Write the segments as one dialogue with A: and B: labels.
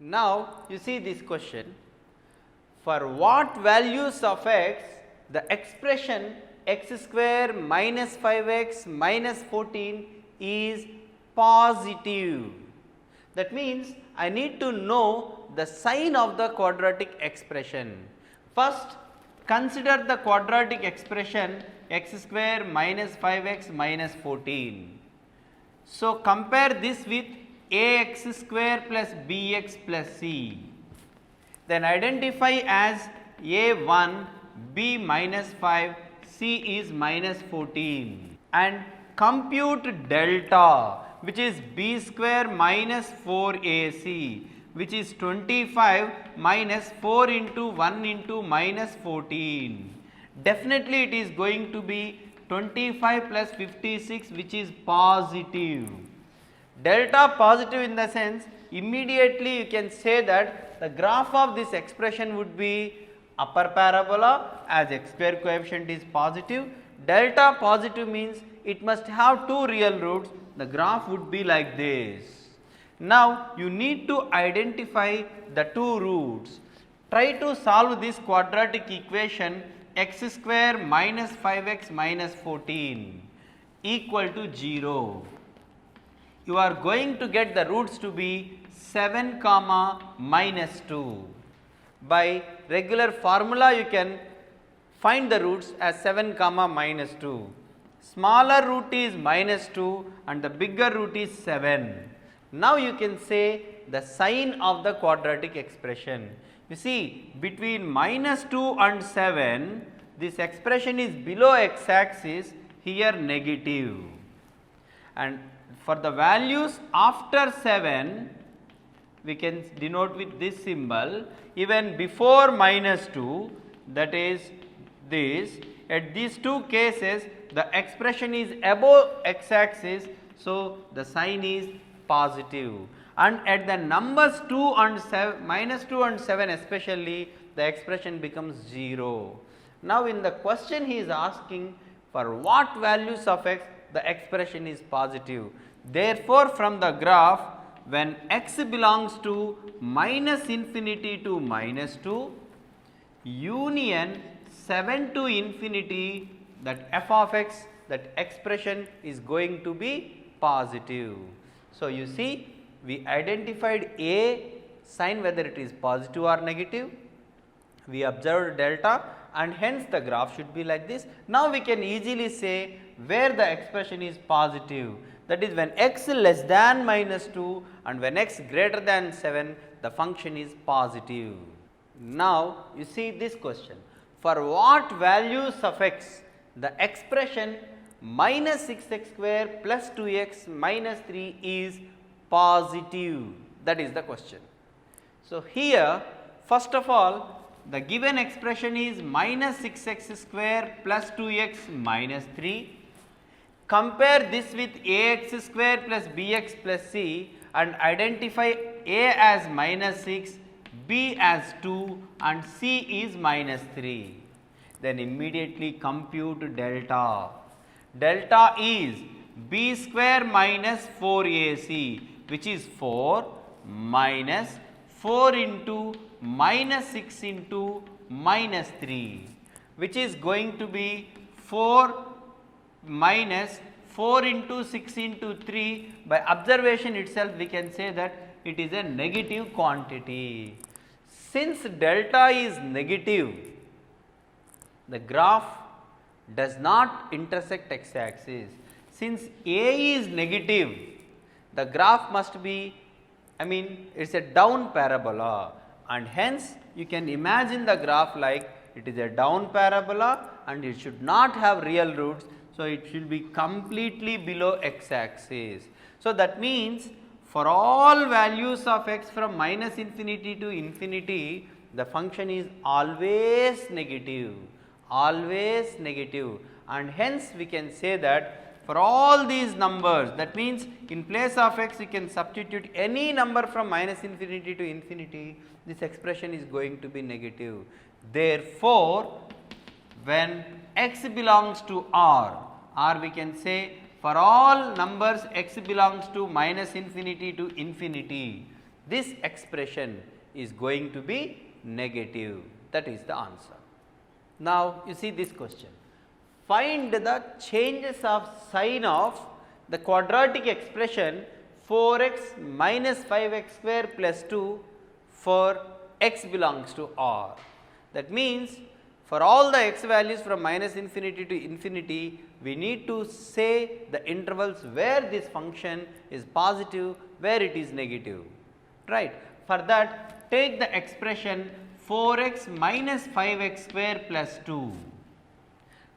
A: Now, you see this question, for what values of x the expression x square minus 5x minus 14 is positive. That means, I need to know the sign of the quadratic expression. First, consider the quadratic expression x square minus 5x minus 14. So, compare this with ax square plus bx plus c. Then identify as a1 b minus 5 c is minus 14 and compute delta, which is b square minus 4ac, which is 25 minus 4 into 1 into minus 14. Definitely it is going to be 25 plus 56, which is positive. Delta positive in the sense, immediately you can say that the graph of this expression would be upper parabola, as x square coefficient is positive. Delta positive means it must have two real roots, the graph would be like this. Now, you need to identify the two roots. Try to solve this quadratic equation x square minus 5x minus 14 equal to 0. You are going to get the roots to be 7 comma minus 2. By regular formula you can find the roots as 7 comma minus 2. Smaller root is minus 2 and the bigger root is 7. Now you can say the sign of the quadratic expression. You see, between minus 2 and 7, this expression is below x axis, here negative. And for the values after 7, we can denote with this symbol, even before minus 2, that is this, at these two cases the expression is above x axis, so the sign is positive, and at the numbers 2 and 7, minus 2 and 7 especially, the expression becomes 0. Now, in the question he is asking for what values of x the expression is positive. Therefore, from the graph, when x belongs to minus infinity to minus 2, union 7 to infinity, that f of x, that expression is going to be positive. So, you see, we identified a sign whether it is positive or negative, we observed delta, and hence the graph should be like this. Now, we can easily say where the expression is positive, that is when x less than minus 2 and when x greater than 7, the function is positive. Now, you see this question, for what values of x the expression minus 6x square plus 2x minus 3 is positive, that is the question. So, here first of all, the given expression is minus 6x square plus 2x minus 3. Compare this with ax square plus bx plus c and identify a as minus 6, b as 2 and c is minus 3. Then immediately compute delta. Delta is b square minus 4ac, which is 4 minus 4 into minus 6 into minus 3, which is going to be 4 minus 4 into 6 into 3. By observation itself we can say that it is a negative quantity. Since delta is negative, the graph does not intersect x axis. Since a is negative, the graph must be, it is a down parabola, and hence you can imagine the graph like it is a down parabola and it should not have real roots. So, it should be completely below x axis. So, that means for all values of x from minus infinity to infinity, the function is always negative, and hence we can say that for all these numbers, that means in place of x you can substitute any number from minus infinity to infinity, this expression is going to be negative. Therefore, when x belongs to R, or we can say for all numbers x belongs to minus infinity to infinity, this expression is going to be negative. That is the answer. Now, you see this question. Find the changes of sign of the quadratic expression 4x minus 5x square plus 2 for x belongs to R. That means, for all the x values from minus infinity to infinity, we need to say the intervals where this function is positive, where it is negative, right. For that, take the expression 4x minus 5x square plus 2.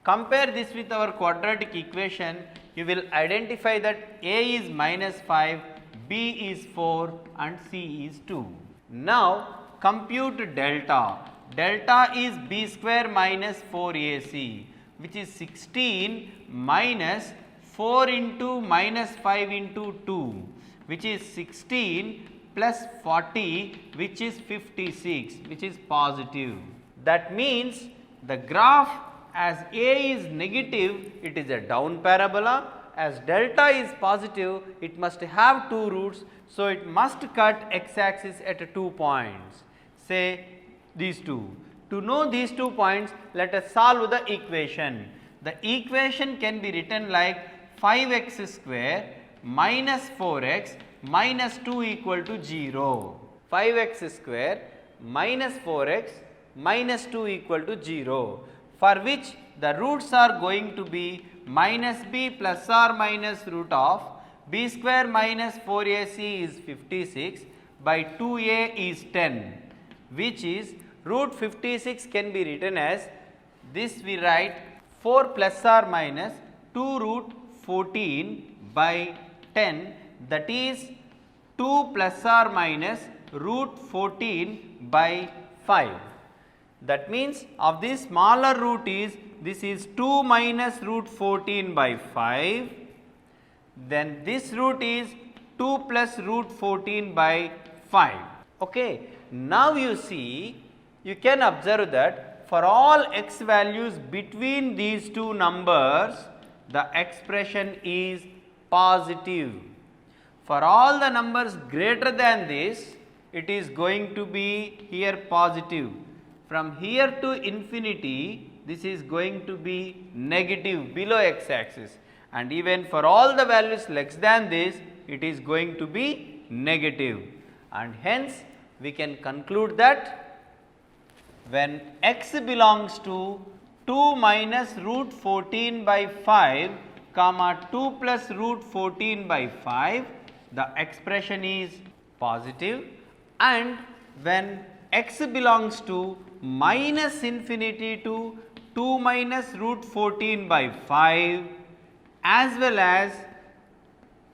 A: Compare this with our quadratic equation, you will identify that a is minus 5, b is 4 and c is 2. Now, compute delta. Delta is b square minus 4ac, which is 16 minus 4 into minus 5 into 2, which is 16 plus 40, which is 56, which is positive. That means, the graph as a is negative, it is a down parabola. As delta is positive, it must have 2 roots. So, it must cut x axis at 2 points, say these two. To know these 2 points, let us solve the equation. The equation can be written like 5x square minus 4x minus 2 equal to 0. 5x square minus 4x minus 2 equal to 0, for which the roots are going to be minus b plus or minus root of b square minus 4ac is 56 by 2a is 10, which is root 56 can be written as this. We write 4 plus or minus 2 root 14 by 10, that is 2 plus or minus root 14 by 5. That means, of this smaller root is, this is 2 minus root 14 by 5, then this root is 2 plus root 14 by 5. Okay. Now, you see, you can observe that for all x values between these two numbers, the expression is positive. For all the numbers greater than this, it is going to be here positive. From here to infinity, this is going to be negative below x axis, and even for all the values less than this, it is going to be negative. And hence, we can conclude that when x belongs to 2 minus root 14 by 5 comma 2 plus root 14 by 5, the expression is positive, and when x belongs to minus infinity to 2 minus root 14 by 5 as well as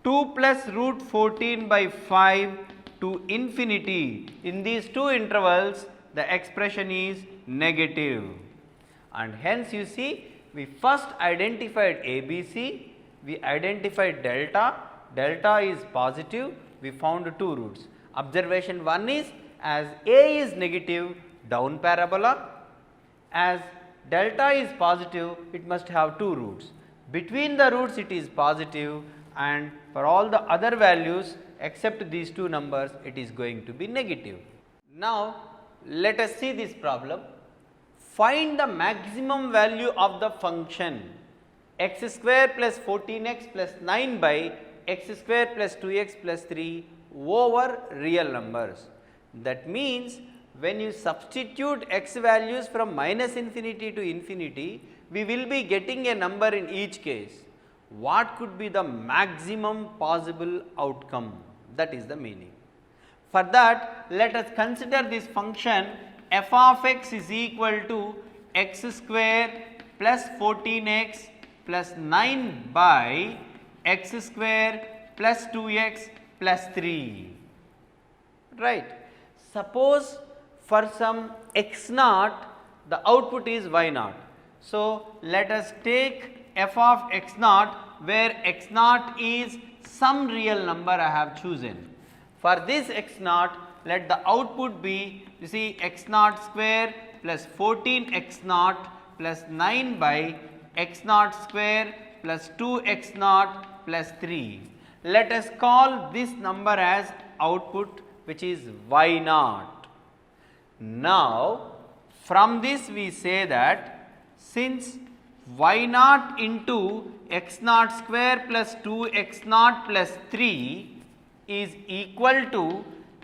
A: 2 plus root 14 by 5 to infinity, in these two intervals the expression is negative. And hence, you see, we first identified ABC, we identified delta, delta is positive, we found 2 roots. Observation 1 is, as A is negative, down parabola, as delta is positive, it must have 2 roots. Between the roots it is positive, and for all the other values except these two numbers, it is going to be negative. Now, let us see this problem. Find the maximum value of the function x square plus 14x plus 9 by x square plus 2x plus 3 over real numbers. That means, when you substitute x values from minus infinity to infinity, we will be getting a number in each case. What could be the maximum possible outcome? That is the meaning. For that, let us consider this function f of x is equal to x square plus 14x plus 9 by x square plus 2x plus 3, right. Suppose for some x naught, the output is y naught. So, let us take f of x naught, where x naught is some real number I have chosen. For this x naught, let the output be, you see, x naught square plus 14 x naught plus 9 by x naught square plus 2 x naught plus 3. Let us call this number as output, which is y naught. Now, from this we say that since y naught into x naught square plus 2x naught plus 3 is equal to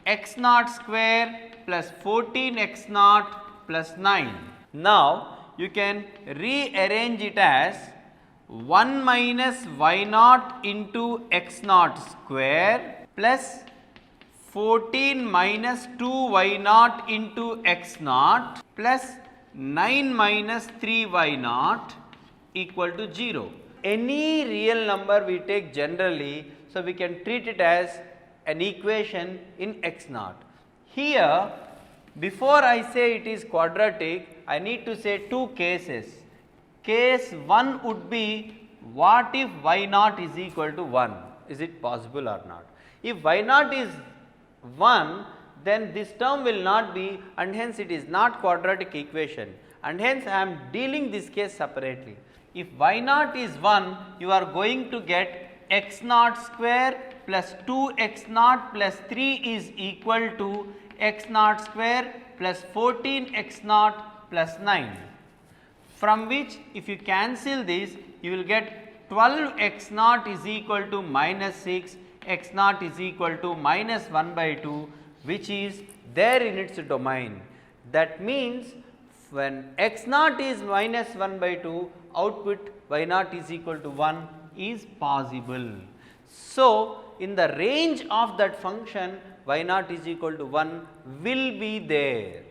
A: x naught square plus 14x naught plus 9. Now, you can rearrange it as 1 minus y naught into x naught square plus 14 minus 2y naught into x naught plus 9 minus 3y naught equal to 0. Any real number we take generally, so we can treat it as an equation in x naught. Here, before I say it is quadratic, I need to say two cases. Case 1 would be, what if y naught is equal to 1? Is it possible or not? If y naught is 1, then this term will not be, and hence it is not quadratic equation, and hence I am dealing this case separately. If y naught is 1, you are going to get x naught square plus 2x naught plus 3 is equal to x naught square plus 14x naught plus 9. From which if you cancel this, you will get 12x naught is equal to minus 6, x naught is equal to minus 1 by 2, which is there in its domain. That means, when x naught is minus 1 by 2, output y naught is equal to 1 is possible. So, in the range of that function, y naught is equal to 1 will be there.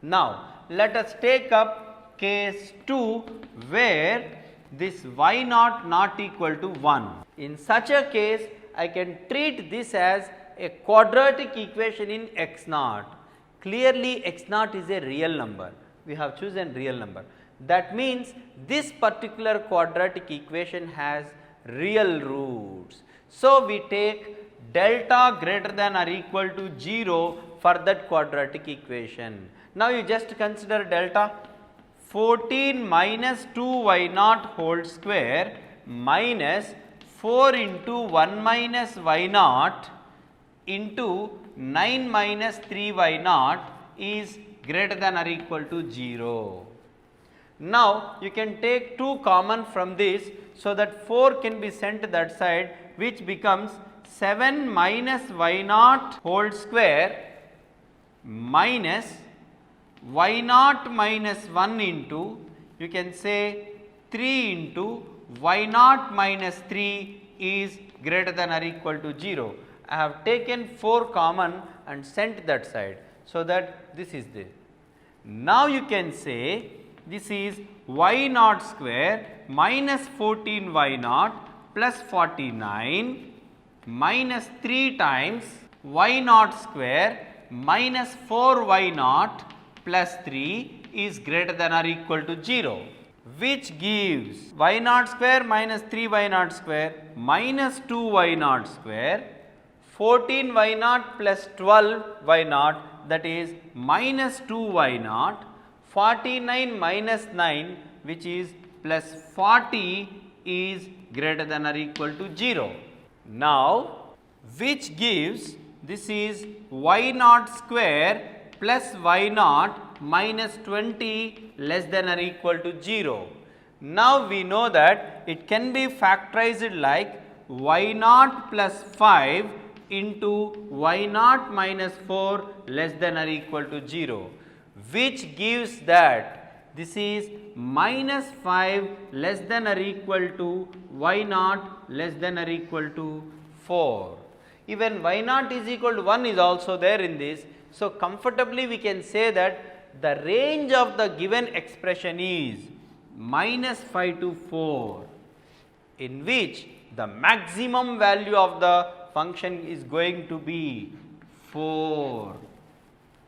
A: Now, let us take up case 2 where this y naught not equal to 1. In such a case, I can treat this as a quadratic equation in x naught. Clearly, x naught is a real number. We have chosen real number. That means, this particular quadratic equation has real roots. So, we take delta greater than or equal to 0 for that quadratic equation. Now, you just consider delta 14 minus 2y naught whole square minus 4 into 1 minus y naught into 9 minus 3y naught is greater than or equal to 0. Now, you can take 2 common from this, so that 4 can be sent that side, which becomes 7 minus y naught whole square minus y naught minus 1 into, you can say 3 into y naught minus 3 is greater than or equal to 0. I have taken 4 common and sent that side, so that this is there. Now, you can say this is y naught square minus 14 y naught plus 49 minus 3 times y naught square minus 4 y naught plus 3 is greater than or equal to 0, which gives y naught square minus 3 y naught square minus 2 y naught square, 14 y naught plus 12 y naught, that is minus 2 y naught, 49 minus 9, which is plus 40 is greater than or equal to 0. Now, which gives, this is y naught square plus y naught minus 20 less than or equal to 0. Now, we know that it can be factorized like y naught plus 5 into y naught minus 4 less than or equal to 0, which gives that this is minus 5 less than or equal to y naught less than or equal to 4. Even y naught is equal to 1 is also there in this. So, comfortably we can say that the range of the given expression is minus 5 to 4, in which the maximum value of the function is going to be 4.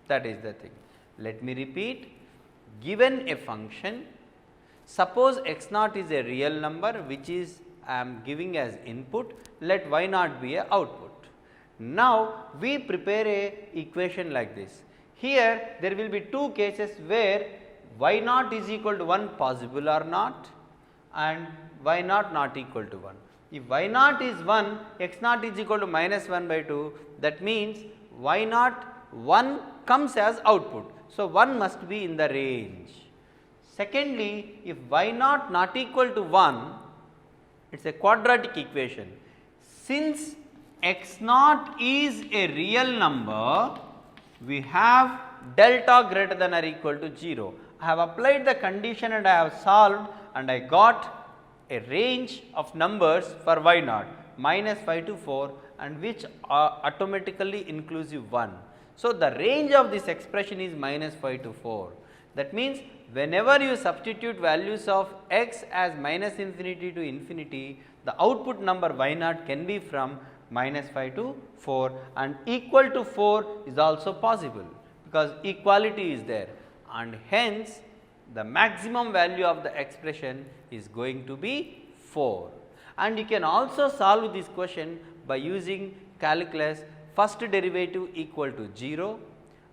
A: That is the thing. Let me repeat, given a function, suppose x naught is a real number which is I am giving as input, let y naught be a output. Now, we prepare a equation like this. Here there will be 2 cases where y naught is equal to 1 possible or not, and y naught not equal to 1. If y naught is 1, x naught is equal to minus 1 by 2, that means y naught 1 comes as output. So, 1 must be in the range. Secondly, if y naught not equal to 1, it is a quadratic equation. Since x naught is a real number, we have delta greater than or equal to 0. I have applied the condition and I have solved and I got a range of numbers for y naught -5 to 4 and which are automatically inclusive 1. So, the range of this expression is -5 to 4. That means, whenever you substitute values of x as -infinity to infinity, the output number y naught can be from -5 to 4 and equal to 4 is also possible, because equality is there, and hence the maximum value of the expression is going to be 4. And you can also solve this question by using calculus first derivative equal to 0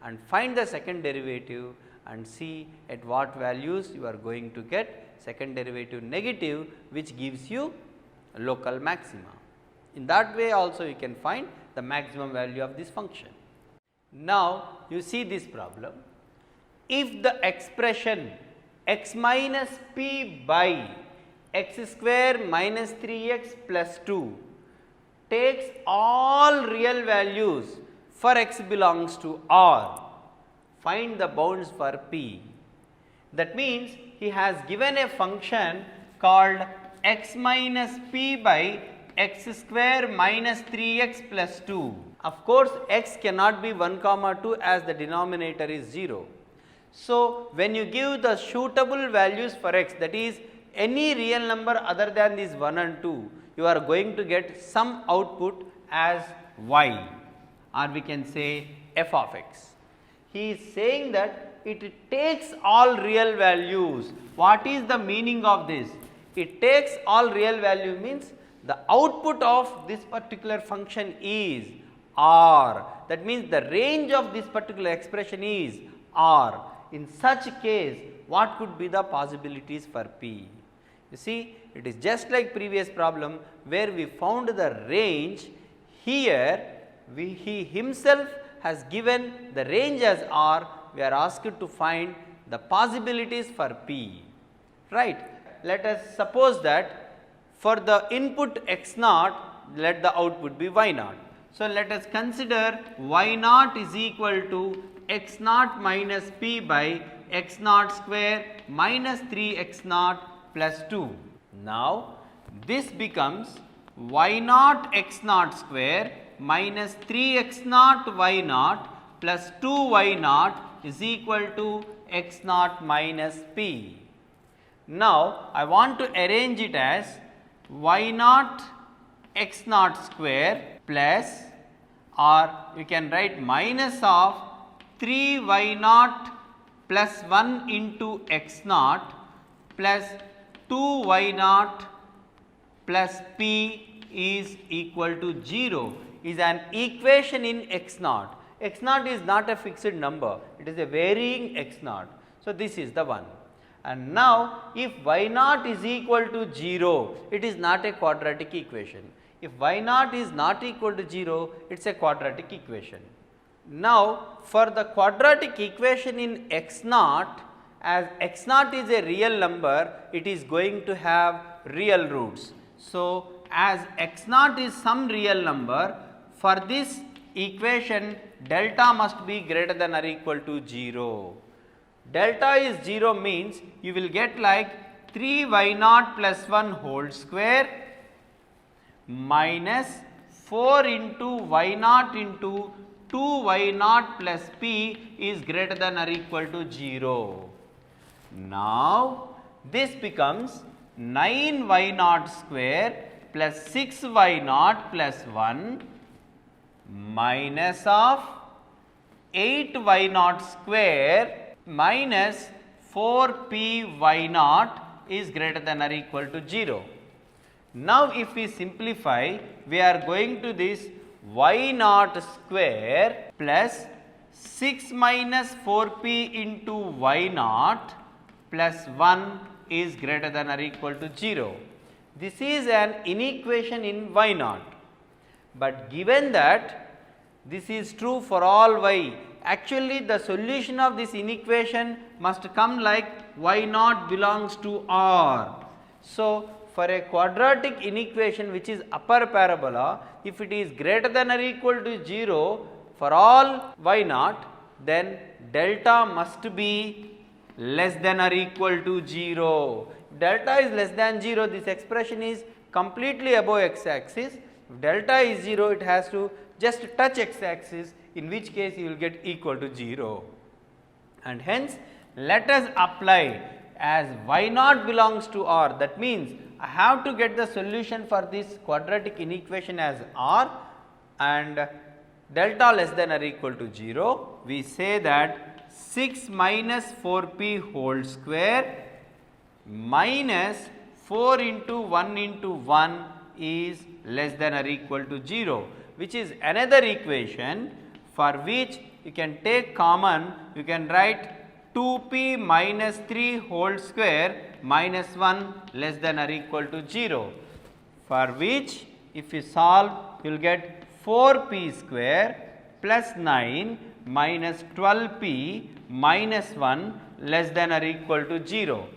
A: and find the second derivative and see at what values you are going to get second derivative negative, which gives you local maxima. In that way also you can find the maximum value of this function. Now, you see this problem. If the expression x minus p by x square minus 3x plus 2 takes all real values for x belongs to R, find the bounds for p. That means, he has given a function called x minus p by x square minus 3x plus 2. Of course, x cannot be 1 comma 2 as the denominator is 0. So, when you give the suitable values for x, that is any real number other than these 1 and 2, you are going to get some output as y, or we can say f of x. He is saying that it takes all real values. What is the meaning of this? It takes all real value means the output of this particular function is R. That means, the range of this particular expression is R. In such case, what could be the possibilities for p? You see, it is just like previous problem where we found the range. Here he himself has given the range as R. We are asked to find the possibilities for p, right. Let us suppose that for the input x naught, let the output be y naught. So, let us consider y naught is equal to x naught minus p by x naught square minus 3x naught plus 2. Now, this becomes y naught x naught square minus 3x naught y naught plus 2y naught is equal to x naught minus p. Now, I want to arrange it as y naught x naught square plus, or you can write minus of 3y naught plus 1 into x naught plus 2y naught plus p is equal to 0 is an equation in x naught. X naught is not a fixed number, it is a varying x naught. So, this is the one. And now, if y naught is equal to 0, it is not a quadratic equation. If y naught is not equal to 0, it is a quadratic equation. Now, for the quadratic equation in x naught, as x naught is a real number, it is going to have real roots. So, as x naught is some real number, for this equation delta must be greater than or equal to 0. Delta is 0 means you will get like 3y naught plus 1 whole square minus 4 into y naught into 2y naught plus p is greater than or equal to 0. Now, this becomes 9y naught square plus 6y naught plus 1 minus of 8y naught square minus 4p y naught is greater than or equal to 0. Now, if we simplify, we are going to this y naught square plus 6 minus 4p into y naught plus 1 is greater than or equal to 0. This is an inequation in y naught, but given that This is true for all y. Actually, the solution of this inequation must come like y naught belongs to R. So, for a quadratic inequation which is upper parabola, if it is greater than or equal to 0 for all y naught, then delta must be less than or equal to 0. If delta is less than 0, this expression is completely above x axis. If delta is 0, it has to just touch x axis, in which case you will get equal to 0. And hence, let us apply as y naught belongs to R. That means, I have to get the solution for this quadratic inequation as R and delta less than or equal to 0. We say that 6 minus 4p whole square minus 4 into 1 into 1 is less than or equal to 0, which is another equation for which you can take common, you can write 2p minus 3 whole square minus 1 less than or equal to 0, for which if you solve you will get 4p square plus 9 minus 12p minus 1 less than or equal to 0.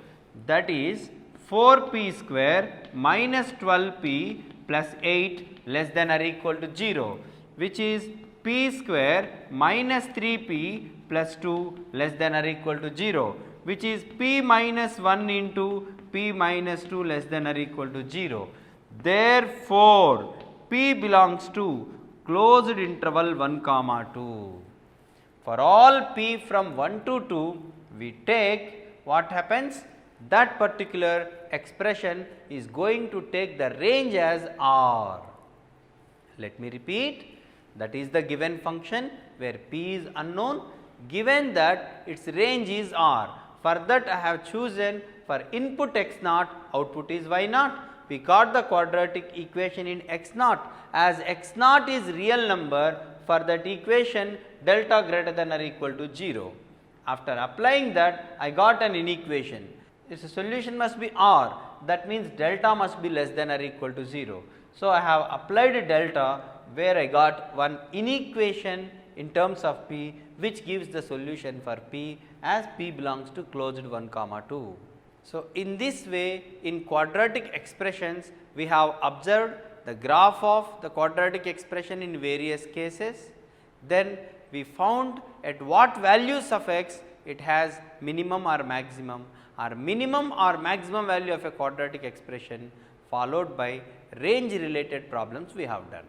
A: That is 4p square minus 12p plus 8 less than or equal to 0, which is p square minus 3p plus 2 less than or equal to 0, which is p minus 1 into p minus 2 less than or equal to 0. Therefore, p belongs to closed interval 1 comma 2. For all p from 1 to 2, we take what happens? That particular expression is going to take the range as R. Let me repeat, that is the given function where p is unknown, given that its range is R. For that I have chosen for input x naught, output is y naught. We got the quadratic equation in x naught, as x naught is real number, for that equation delta greater than or equal to 0. After applying that, I got an inequation. Its solution must be R, that means delta must be less than or equal to 0. So, I have applied delta where I got one inequation in terms of p, which gives the solution for p as p belongs to closed 1 comma 2. So, in this way, in quadratic expressions we have observed the graph of the quadratic expression in various cases. Then we found at what values of x it has minimum or maximum value of a quadratic expression, followed by range related problems we have done.